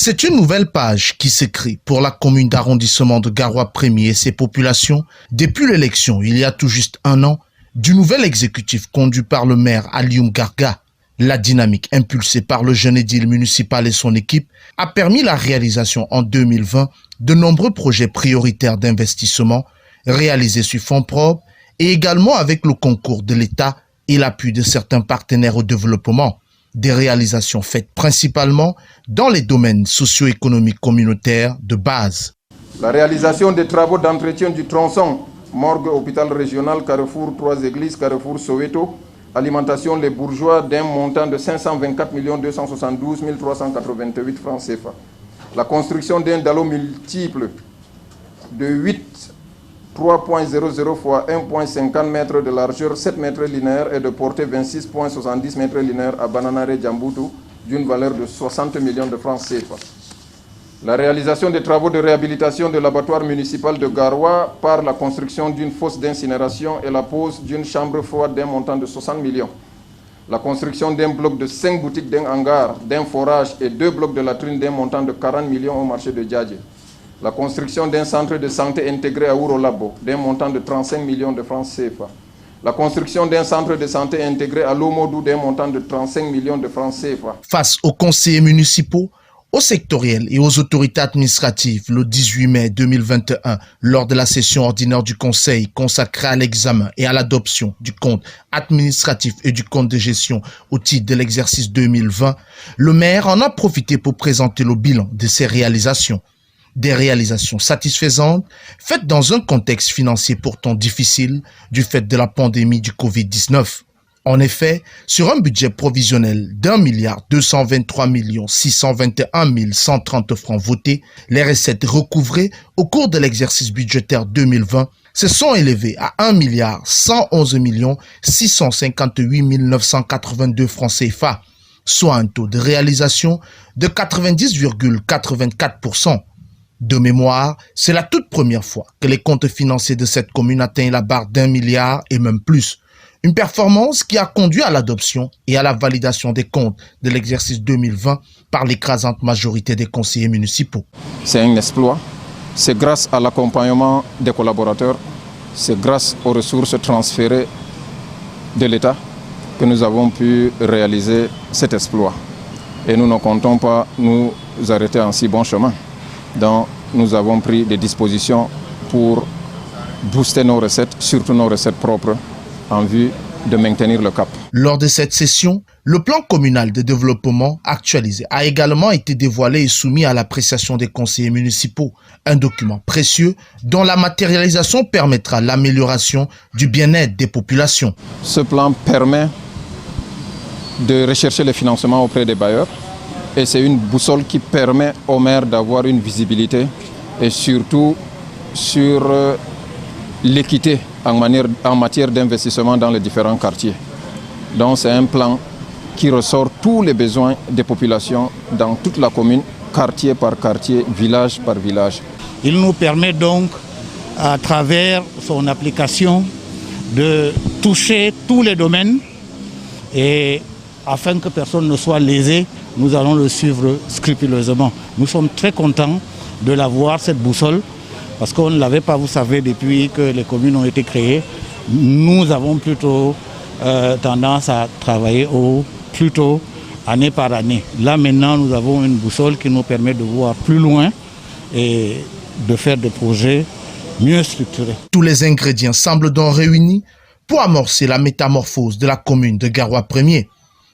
C'est une nouvelle page qui s'écrit pour la commune d'arrondissement de Garoua 1er et ses populations depuis l'élection, il y a tout juste un an, du nouvel exécutif conduit par le maire Alioum Garga. La dynamique impulsée par le jeune édile municipal et son équipe a permis la réalisation en 2020 de nombreux projets prioritaires d'investissement réalisés sur fonds propres et également avec le concours de l'État et l'appui de certains partenaires au développement. Des réalisations faites principalement dans les domaines socio-économiques communautaires de base. La réalisation des travaux d'entretien du tronçon morgue hôpital régional Carrefour 3 Églises, Carrefour Soweto, alimentation les bourgeois d'un montant de 524 272 388 francs CFA. La construction d'un dallo multiple de 3.00 fois 1.50 mètres de largeur, 7 mètres linéaires et de portée 26.70 mètres linéaires à Bananare Djamboutou d'une valeur de 60 millions de francs CFA. La réalisation des travaux de réhabilitation de l'abattoir municipal de Garoua par la construction d'une fosse d'incinération et la pose d'une chambre froide d'un montant de 60 millions. La construction d'un bloc de 5 boutiques, d'un hangar, d'un forage et 2 blocs de latrines d'un montant de 40 millions au marché de Djadje. La construction d'un centre de santé intégré à Ouro-Labo d'un montant de 35 millions de francs CFA. La construction d'un centre de santé intégré à Lomodou d'un montant de 35 millions de francs CFA. Face aux conseillers municipaux, aux sectoriels et aux autorités administratives, le 18 mai 2021, lors de la session ordinaire du Conseil consacrée à l'examen et à l'adoption du compte administratif et du compte de gestion au titre de l'exercice 2020, le maire en a profité pour présenter le bilan de ses réalisations. Des réalisations satisfaisantes, faites dans un contexte financier pourtant difficile du fait de la pandémie du Covid-19. En effet, sur un budget provisionnel d'1 621 130 francs votés, les recettes recouvrées au cours de l'exercice budgétaire 2020 se sont élevées à 1 111 658 982 francs CFA, soit un taux de réalisation de 90,84%. De mémoire, c'est la toute première fois que les comptes financiers de cette commune atteignent la barre d'1 milliard et même plus. Une performance qui a conduit à l'adoption et à la validation des comptes de l'exercice 2020 par l'écrasante majorité des conseillers municipaux. C'est un exploit. C'est grâce à l'accompagnement des collaborateurs, c'est grâce aux ressources transférées de l'État que nous avons pu réaliser cet exploit. Et nous ne comptons pas nous arrêter en si bon chemin. Donc, nous avons pris des dispositions pour booster nos recettes, surtout nos recettes propres, en vue de maintenir le cap. Lors de cette session, le plan communal de développement actualisé a également été dévoilé et soumis à l'appréciation des conseillers municipaux. Un document précieux dont la matérialisation permettra l'amélioration du bien-être des populations. Ce plan permet de rechercher les financements auprès des bailleurs. Et c'est une boussole qui permet aux maires d'avoir une visibilité et surtout sur l'équité en matière d'investissement dans les différents quartiers. Donc c'est un plan qui ressort tous les besoins des populations dans toute la commune, quartier par quartier, village par village. Il nous permet donc, à travers son application, de toucher tous les domaines et afin que personne ne soit lésé, nous allons le suivre scrupuleusement. Nous sommes très contents de l'avoir, cette boussole, parce qu'on ne l'avait pas, vous savez, depuis que les communes ont été créées. Nous avons plutôt tendance à travailler plutôt année par année. Là maintenant, nous avons une boussole qui nous permet de voir plus loin et de faire des projets mieux structurés. Tous les ingrédients semblent donc réunis pour amorcer la métamorphose de la commune de Garoua 1er.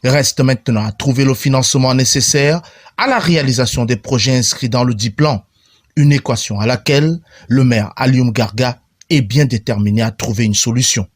Reste maintenant à trouver le financement nécessaire à la réalisation des projets inscrits dans le dit plan. Une équation à laquelle le maire Alioum Garga est bien déterminé à trouver une solution.